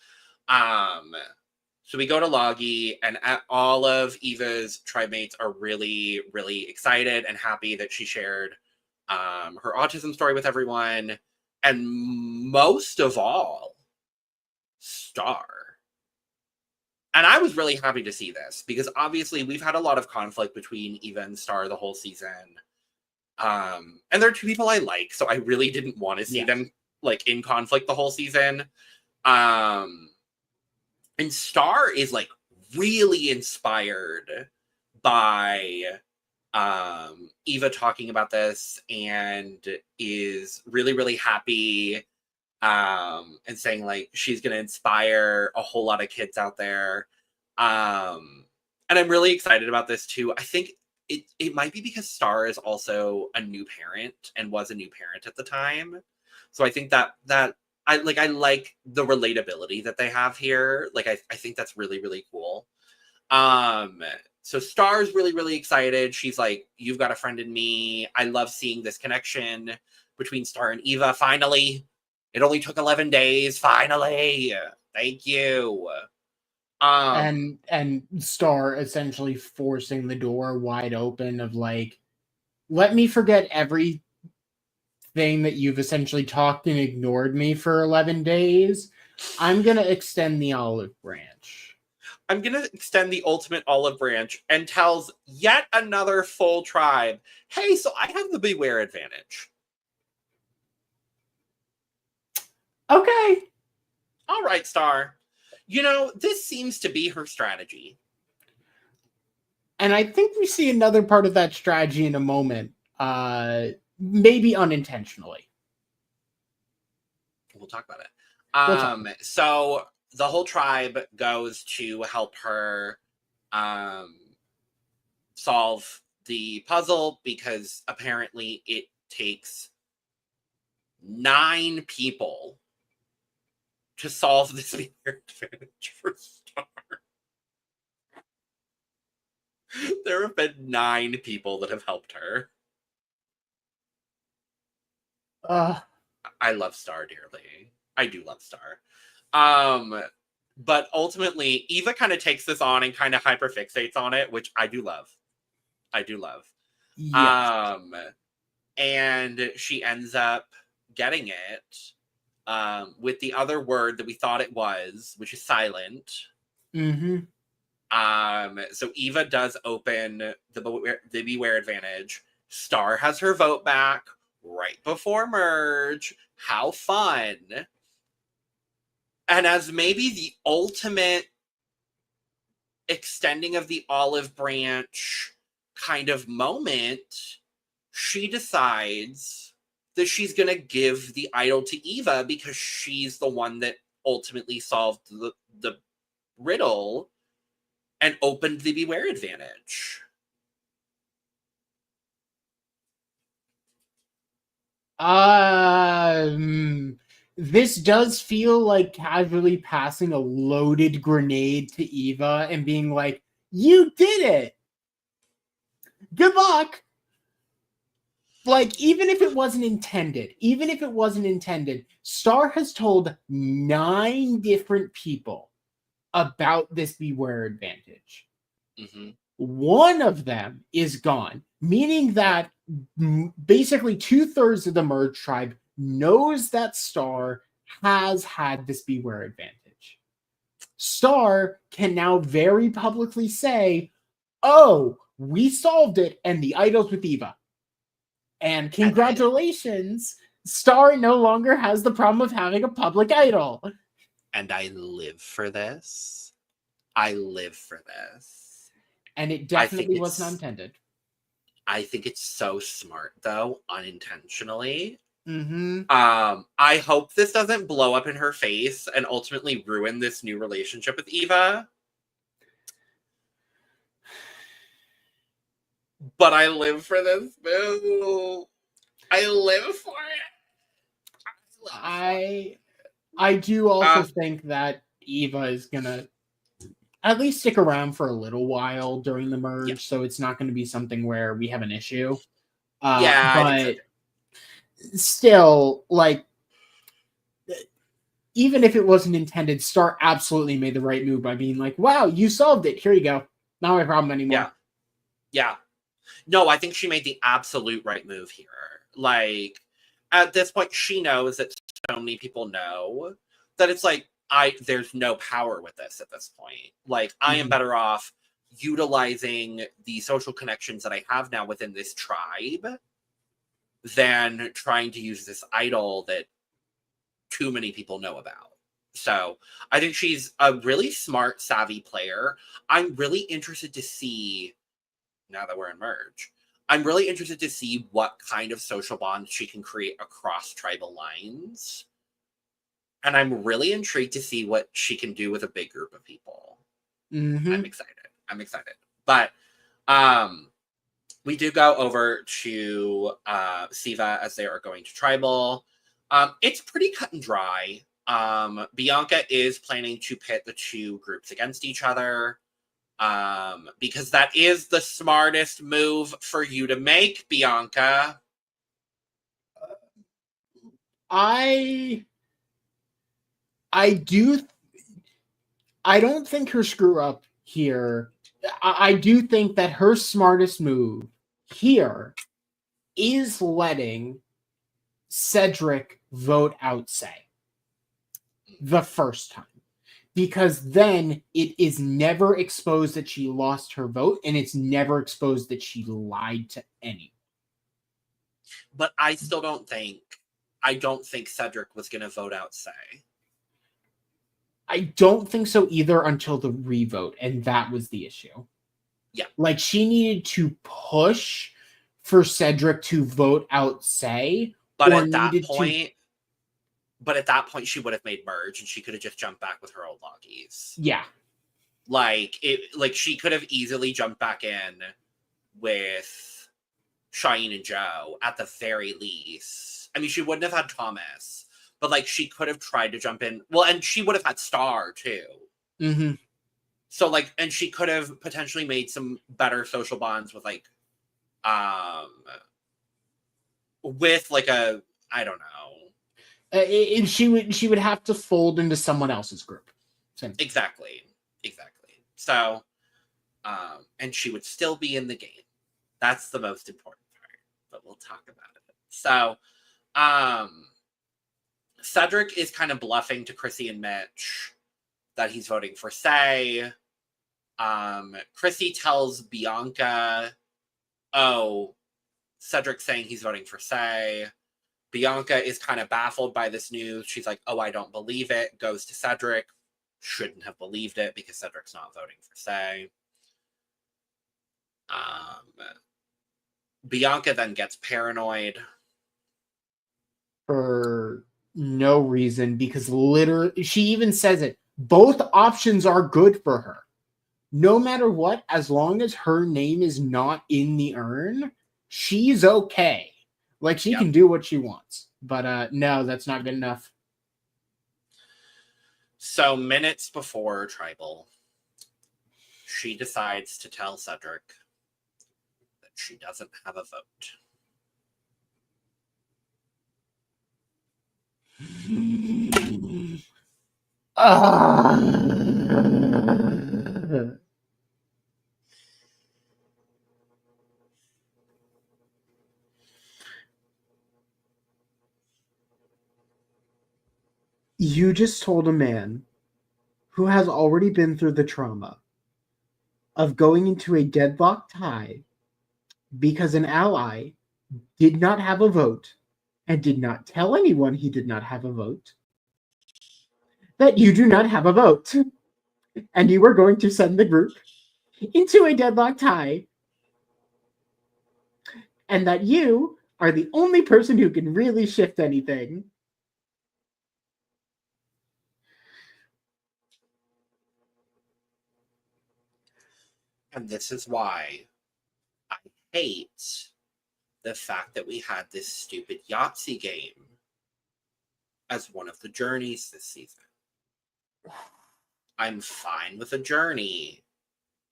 So we go to Logie, and all of Eva's tribe mates are really, really excited and happy that she shared her autism story with everyone. And most of all, Star. And I was really happy to see this because obviously we've had a lot of conflict between Eva and Star the whole season. And they're 2 people I like, so I really didn't want to see them like in conflict the whole season. And Star is like really inspired by Eva talking about this and is really, really happy and saying like she's going to inspire a whole lot of kids out there. And I'm really excited about this too. I think it might be because Star is also a new parent and was a new parent at the time. So I think that I like the relatability that they have here. Like I think that's really, really cool. So Star's really, really excited. She's like, you've got a friend in me. I love seeing this connection between Star and Eva. Finally, it only took 11 days. Finally, thank you. And Star essentially forcing the door wide open of like, let me forget everything that you've essentially talked and ignored me for 11 days. I'm going to extend the olive branch. I'm going to extend the ultimate olive branch, and tells yet another full tribe, hey, so I have the Beware Advantage. Okay. All right, Star. You know, this seems to be her strategy. And I think we see another part of that strategy in a moment. Maybe unintentionally. We'll talk about it. So the whole tribe goes to help her solve the puzzle because apparently it takes 9 people to solve this Beware Advantage for Star. There have been 9 people that have helped her. I love Star dearly. I do love Star. But ultimately, Eva kind of takes this on and kind of hyperfixates on it, which I do love. Yes. And she ends up getting it with the other word that we thought it was, which is silent. Mm-hmm. So Eva does open the Beware Advantage. Star has her vote back right before merge. How fun. And as maybe the ultimate extending of the olive branch kind of moment, she decides that she's going to give the idol to Eva because she's the one that ultimately solved the riddle and opened the Beware Advantage. This does feel like casually passing a loaded grenade to Eva and being like, you did it! Good luck! Like, even if it wasn't intended, Star has told 9 different people about this Beware Advantage. Mm-hmm. One of them is gone, meaning that basically 2/3 of the merge tribe knows that Star has had this Beware Advantage. Star can now very publicly say, oh, we solved it, and the idol's with Eva. And congratulations, Star no longer has the problem of having a public idol. And I live for this. And it definitely was not intended. I think it's so smart, though, unintentionally. Mm-hmm. I hope this doesn't blow up in her face and ultimately ruin this new relationship with Eva. But I live for this move. I live for it. I do also think that Eva is gonna at least stick around for a little while during the merge, Yeah. so it's not going to be something where we have an issue. Yeah, I think so but too. still, like, even if it wasn't intended, Star absolutely made the right move by being like, "Wow, you solved it. Here you go. Not my problem anymore." Yeah. No, I think she made the absolute right move here. Like, at this point, she knows that so many people know that it's like, there's no power with this at this point. Like, I am better off utilizing the social connections that I have now within this tribe than trying to use this idol that too many people know about. So I think she's a really smart, savvy player. I'm really interested to see, now that we're in merge, I'm really interested to see what kind of social bonds she can create across tribal lines. And I'm really intrigued to see what she can do with a big group of people. I'm excited. But we do go over to Siva as they are going to tribal. It's pretty cut and dry. Bianca is planning to pit the two groups against each other. Because that is the smartest move for you to make, Bianca. I don't think her screw up here. I do think that her smartest move here is letting Cedric vote out Say the first time. Because then it is never exposed that she lost her vote, and it's never exposed that she lied to anyone. But I don't think Cedric was going to vote out Say. I don't think so either until the revote, and that was the issue. Yeah. Like, she needed to push for Cedric to vote out Say, but at that point, she would have made merge, and she could have just jumped back with her old loggies. Yeah. Like she could have easily jumped back in with Cheyenne and Joe at the very least. I mean, she wouldn't have had Thomas, but like she could have tried to jump in. Well, and she would have had Star too. Mm-hmm. So like, and she could have potentially made some better social bonds with like, with like a, I don't know. She would have to fold into someone else's group. Exactly. So, and she would still be in the game. That's the most important part, but we'll talk about it. So, Cedric is kind of bluffing to Chrissy and Mitch that he's voting for Say. Chrissy tells Bianca, "Oh, Cedric's saying he's voting for Say." Bianca is kind of baffled by this news. She's like, "Oh, I don't believe it." Goes to Cedric. Shouldn't have believed it because Cedric's not voting for Say. Bianca then gets paranoid. For no reason, because literally, she even says it. Both options are good for her. No matter what, as long as her name is not in the urn, she's okay. Like, she can do what she wants. But no, that's not good enough. So minutes before Tribal, she decides to tell Cedric that she doesn't have a vote. You just told a man who has already been through the trauma of going into a deadlock tie because an ally did not have a vote and did not tell anyone he did not have a vote, that you do not have a vote, and you were going to send the group into a deadlock tie, and that you are the only person who can really shift anything. And this is why I hate the fact that we had this stupid Yahtzee game as one of the journeys this season. I'm fine with a journey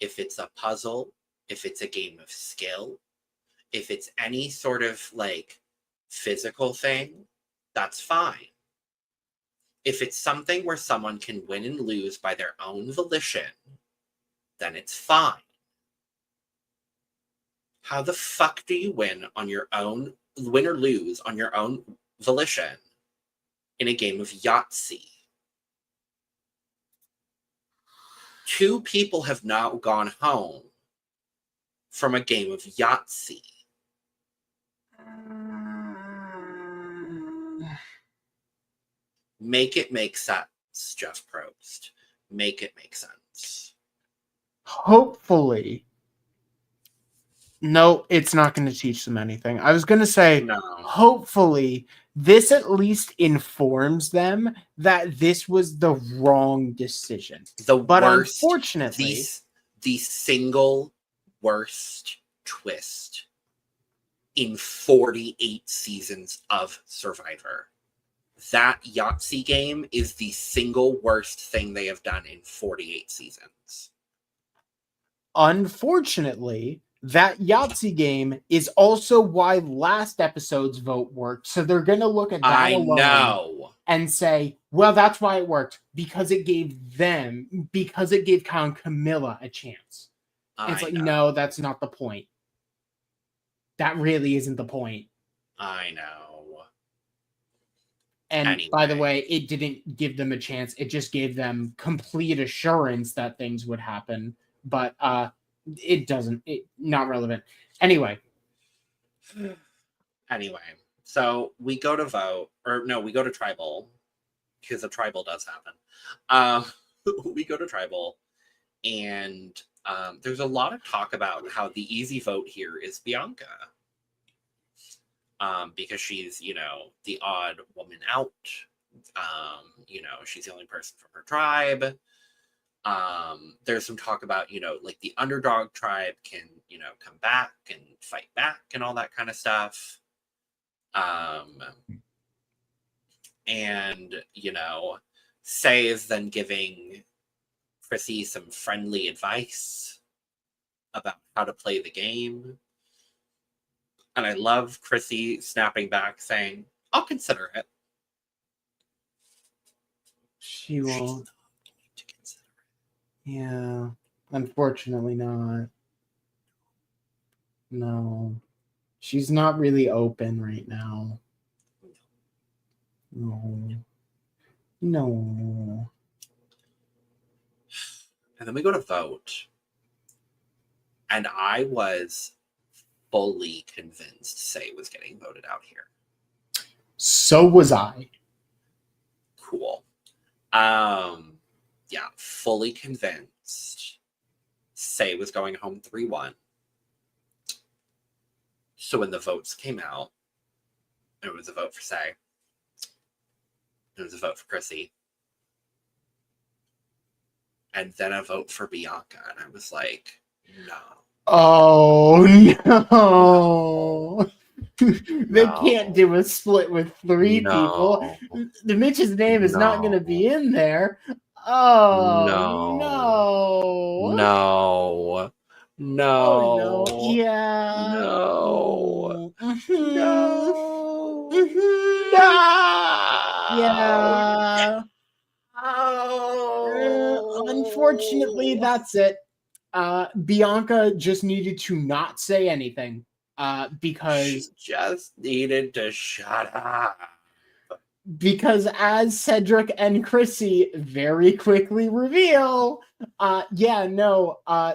if it's a puzzle, if it's a game of skill, if it's any sort of like physical thing, that's fine. If it's something where someone can win and lose by their own volition, then it's fine. How the fuck do you win or lose on your own volition in a game of Yahtzee? 2 people have now gone home from a game of Yahtzee. Make it make sense, Jeff Probst. Make it make sense. Hopefully. No, it's not going to teach them anything. I was going to say, No. Hopefully, this at least informs them that this was the wrong decision. Unfortunately, the single worst twist in 48 seasons of Survivor. That Yahtzee game is the single worst thing they have done in 48 seasons. Unfortunately, that Yahtzee game is also why last episode's vote worked. So they're going to look at that alone and say, well, that's why it worked. Because it gave Kyle and Camilla a chance. It's like, no, that's not the point. That really isn't the point. I know. And anyway, by the way, it didn't give them a chance. It just gave them complete assurance that things would happen. But it doesn't. Not relevant. Anyway, so we go to vote. Or no, we go to tribal. Because a tribal does happen. We go to tribal. And there's a lot of talk about how the easy vote here is Bianca. Because she's, the odd woman out. She's the only person from her tribe. There's some talk about, like the underdog tribe can, come back and fight back and all that kind of stuff. And, Say is then giving Chrissy some friendly advice about how to play the game. And I love Chrissy snapping back saying, I'll consider it. She won't. Yeah, unfortunately not. No. She's not really open right now. No. And then we go to vote. And I was fully convinced Say was getting voted out here. So was I. Cool. Yeah, fully convinced Say was going home 3-1. So when the votes came out, it was a vote for Say. It was a vote for Chrissy. And then a vote for Bianca. And I was like, no. Oh, no. They can't do a split with 3 people. The Mitch's name is not going to be in there. Oh, no. Oh, no. Yeah. No. Yeah. Unfortunately, that's it. Bianca just needed to not say anything. Because she just needed to shut up. Because as Cedric and Chrissy very quickly reveal,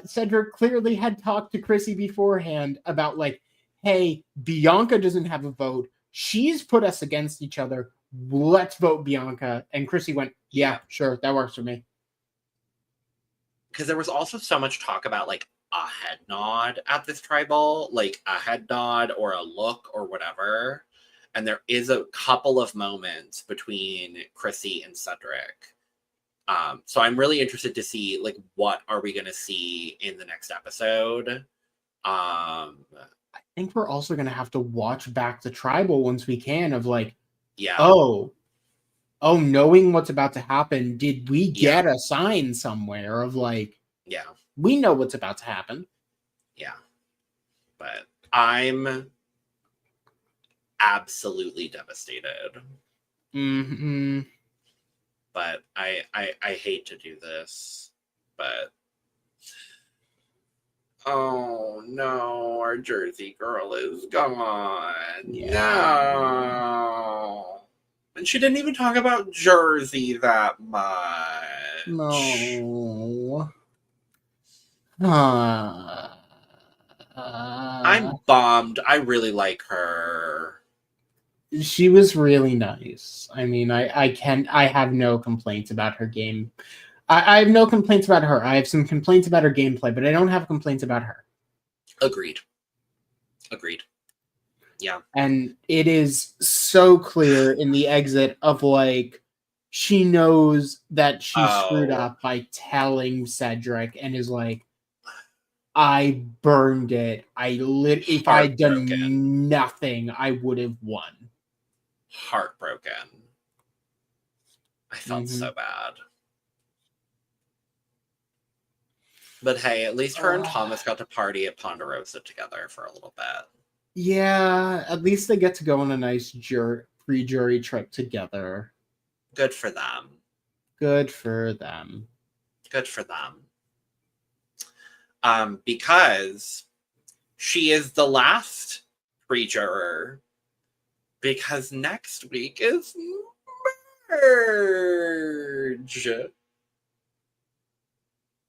Cedric clearly had talked to Chrissy beforehand about like, hey, Bianca doesn't have a vote. She's put us against each other. Let's vote Bianca. And Chrissy went, yeah, sure, that works for me. Because there was also so much talk about like a head nod at this tribal, like a head nod or a look or whatever. And there is a couple of moments between Chrissy and Cedric. So I'm really interested to see like what are we going to see in the next episode. I think we're also going to have to watch back the tribal once we can of like, Yeah. oh, knowing what's about to happen, did we get a sign somewhere of like, we know what's about to happen. Yeah. But I'm absolutely devastated. Mm-hmm. But I hate to do this, but oh no, our Jersey girl is gone. Yeah. No. And she didn't even talk about Jersey that much. No. I'm bummed. I really like her. She was really nice. I mean, I have no complaints about her game. I have no complaints about her. I have some complaints about her gameplay, but I don't have complaints about her. Agreed. Yeah. And it is so clear in the exit of like, she knows that she screwed up by telling Cedric and is like, I burned it. If I had done nothing, I would have won. Heartbroken. I felt so bad. But hey, at least her and Thomas got to party at Ponderosa together for a little bit. Yeah, at least they get to go on a nice pre-jury trip together. Good for them. Because she is the last pre-juror. Because next week is merge.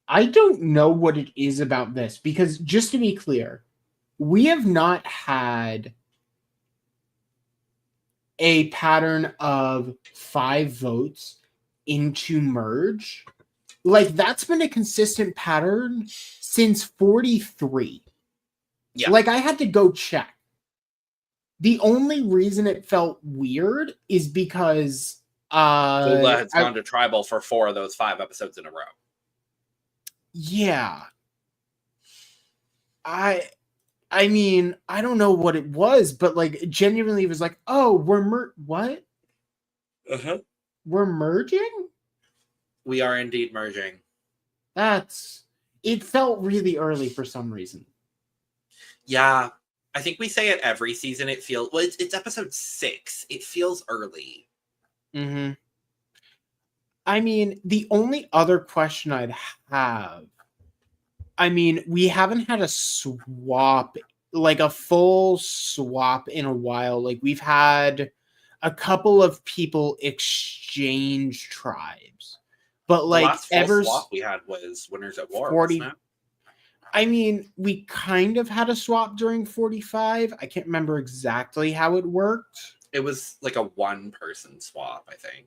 I don't know what it is about this, because just to be clear, we have not had a pattern of 5 votes into merge. Like, that's been a consistent pattern since 43. Yeah. Like, I had to go check. The only reason it felt weird is because Lula has gone to tribal for 4 of those 5 episodes in a row. Yeah. I mean, I don't know what it was, but like genuinely it was like, oh, what? Uh-huh. We're merging? We are indeed merging. It felt really early for some reason. Yeah. I think we say it every season. It feels, well, it's episode 6. It feels early. Mm-hmm. I mean, the only other question I'd have, I mean, we haven't had a swap, like a full swap in a while. Like, we've had a couple of people exchange tribes. But like, the last full swap we had was Winners at War. 40. I mean, we kind of had a swap during 45. I can't remember exactly how it worked. It was like a 1-person swap, I think.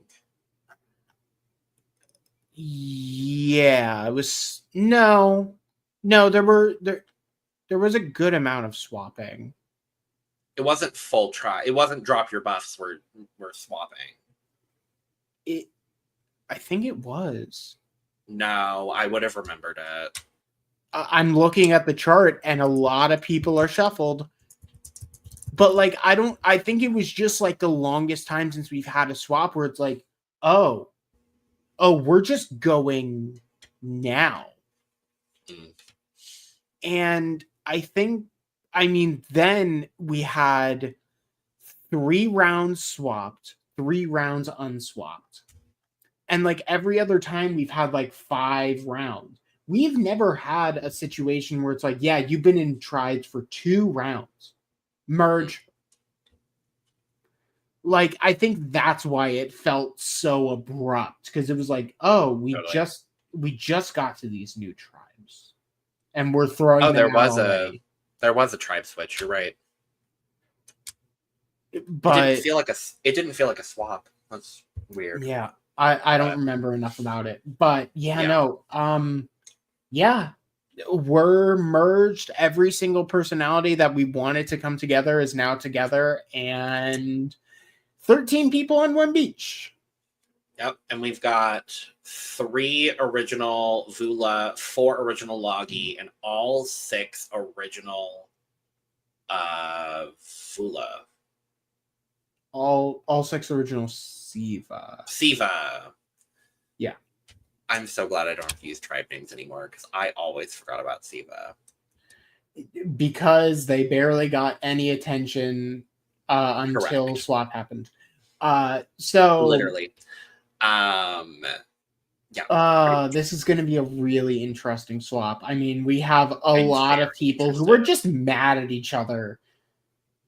Yeah, it was no, there was a good amount of swapping. It wasn't full try. It wasn't drop your buffs. We're swapping. I think it was. No, I would have remembered it. I'm looking at the chart and a lot of people are shuffled. But like, I think it was just like the longest time since we've had a swap where it's like, oh, we're just going now. And I mean, then we had 3 rounds swapped, 3 rounds unswapped. And like every other time we've had like 5 rounds. We've never had a situation where it's like, yeah, you've been in tribes for 2 rounds. Merge. Like, I think that's why it felt so abrupt, because it was like, oh, we just got to these new tribes, and we're throwing. Oh, there was a tribe switch. You're right, but it didn't feel like a swap. That's weird. Yeah, I don't remember enough about it, but we're merged. Every single personality that we wanted to come together is now together, and 13 people on one beach. Yep, and we've got 3 original Vula, 4 original Logi, and all 6 original Fula. All sex original Siva. Siva. Yeah. I'm so glad I don't have to use tribe names anymore because I always forgot about Siva. Because they barely got any attention until Correct. swap happened. So literally. this is going to be a really interesting swap. I mean, we have a I'm lot of very people who interested. are just mad at each other.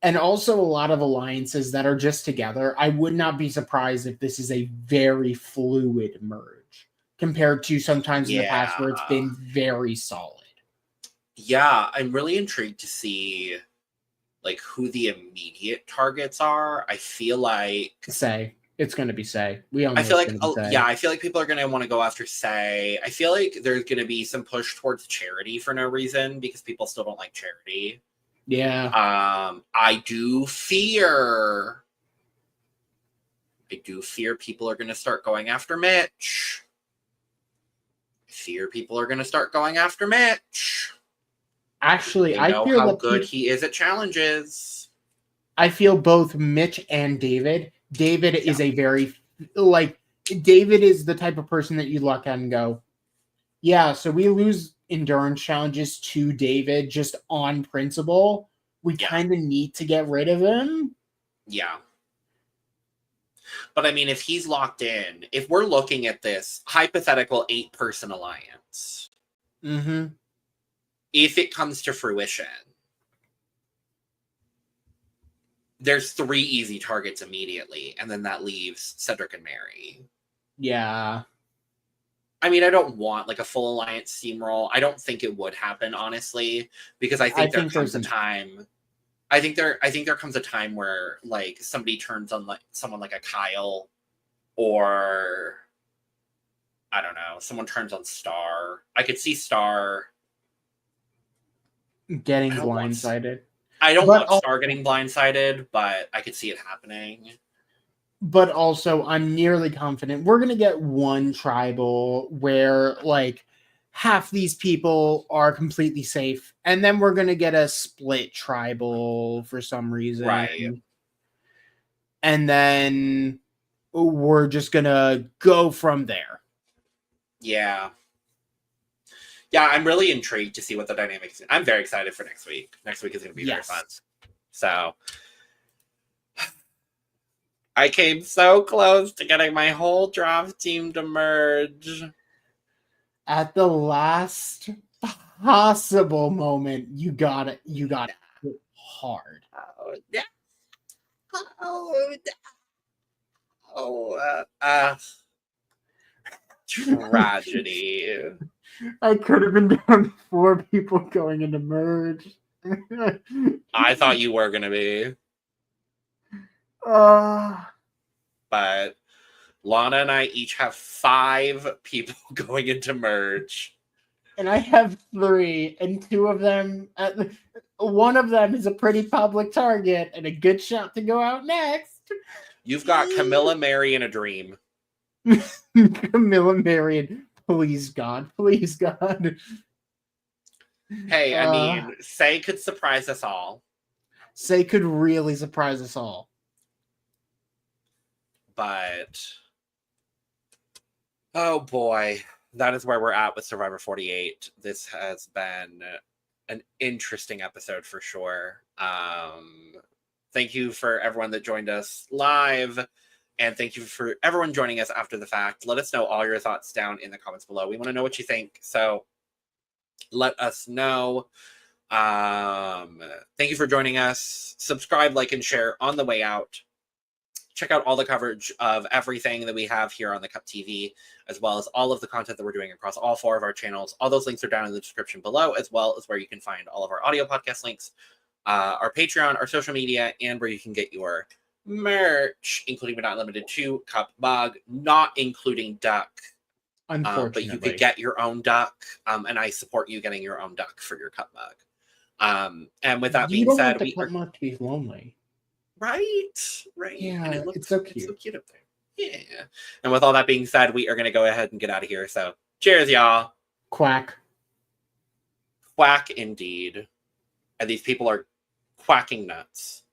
And also a lot of alliances that are just together. I would not be surprised if this is a very fluid merge compared to sometimes in the past where it's been very solid. Yeah, I'm really intrigued to see like who the immediate targets are. I feel like it's going to be Say. We all know I feel like Say. I feel like people are going to want to go after Say. I feel like there's going to be some push towards Charity for no reason because people still don't like Charity. Yeah. I do fear people are going to start going after Mitch. Actually, I know how good he is at challenges. I feel both Mitch and David. David is a very David is the type of person that you look at and go, yeah, so we lose endurance challenges to David just on principle. We kind of need to get rid of him. Yeah. But I mean, if he's locked in, if we're looking at this hypothetical 8-person alliance, if it comes to fruition, there's 3 easy targets immediately, and then that leaves Cedric and Mary. Yeah. I mean, I don't want like a full alliance steamroll. I don't think it would happen, honestly, because I think there comes a time. I think there comes a time where like somebody turns on like someone like a Kyle, or I don't know, someone turns on Star. I could see Star getting blindsided. I don't want Star getting blindsided, but I could see it happening. But also, I'm nearly confident we're going to get one tribal where, like, half these people are completely safe, and then we're going to get a split tribal for some reason. Right. And then we're just going to go from there. Yeah. Yeah, I'm really intrigued to see what the dynamic is. I'm very excited for next week. Next week is going to be very fun. So I came so close to getting my whole draft team to merge. At the last possible moment, you got it. You got it hard. Tragedy. I could have been down 4 people going into merge. I thought you were going to be. But Lana and I each have 5 people going into merge. And I have 3, and 2 of them, one of them is a pretty public target and a good shot to go out next. You've got Camilla, Mary, and a dream. Camilla, Mary, and please God. Hey, I mean, Say could surprise us all. Say could really surprise us all. But oh boy, that is where we're at with Survivor 48. This has been an interesting episode for sure. Thank you for everyone that joined us live, and thank you for everyone joining us after the fact. Let us know all your thoughts down in the comments below. We want to know what you think, so let us know. Thank you for joining us. Subscribe, like, and share on the way out. Check out all the coverage of everything that we have here on the Cup TV, as well as all of the content that we're doing across all 4 of our channels. All those links are down in the description below, as well as where you can find all of our audio podcast links, our Patreon, our social media, and where you can get your merch, including but not limited to Cup Mug, not including Duck. But you could get your own Duck, and I support you getting your own Duck for your Cup Mug. And with that being said, we don't want the Cup Mug to be lonely. Right. Yeah, it's so cute. It's so cute up there. Yeah. And with all that being said, we are going to go ahead and get out of here. So, cheers, y'all. Quack. Quack indeed. And these people are quacking nuts.